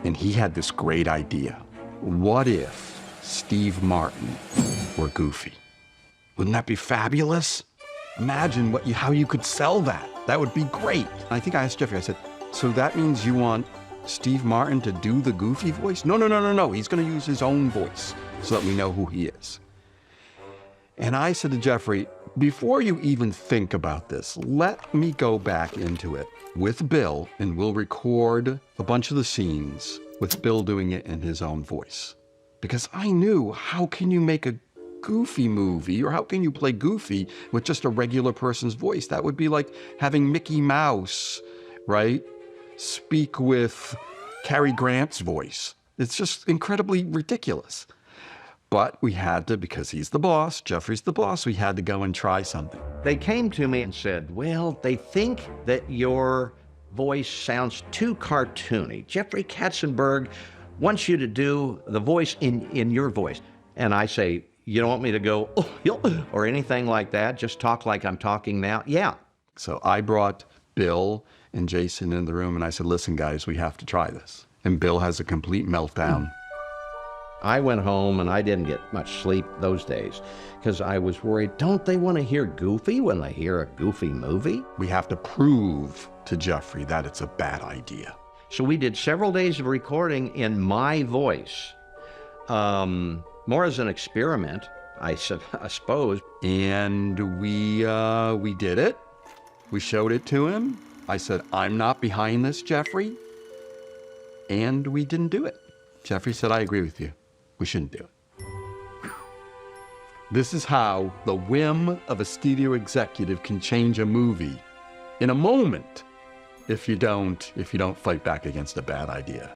And he had this great idea. What if Steve Martin were Goofy? Wouldn't that be fabulous? Imagine how you could sell that. That would be great. I think I asked Jeffrey, I said, so that means you want Steve Martin to do the Goofy voice? No. He's going to use his own voice so that we know who he is. And I said to Jeffrey, before you even think about this, let me go back into it with Bill, and we'll record a bunch of the scenes with Bill doing it in his own voice. Because I knew, how can you make a Goofy movie, or how can you play Goofy with just a regular person's voice? That would be like having Mickey Mouse, right, speak with Cary Grant's voice. It's just incredibly ridiculous. But we had to, because he's the boss, Jeffrey's the boss, we had to go and try something. They came to me and said, well, they think that your voice sounds too cartoony. Jeffrey Katzenberg wants you to do the voice in your voice. And I say, you don't want me to go, oh, or anything like that? Just talk like I'm talking now? Yeah. So I brought Bill and Jason in the room, and I said, listen, guys, we have to try this. And Bill has a complete meltdown. I went home and I didn't get much sleep those days because I was worried, don't they want to hear Goofy when they hear a Goofy movie? We have to prove to Jeffrey that it's a bad idea. So we did several days of recording in my voice, more as an experiment, I suppose. And we did it. We showed it to him. I said, I'm not behind this, Jeffrey. And we didn't do it. Jeffrey said, I agree with you. We shouldn't do it. This is how the whim of a studio executive can change a movie in a moment if you don't fight back against a bad idea.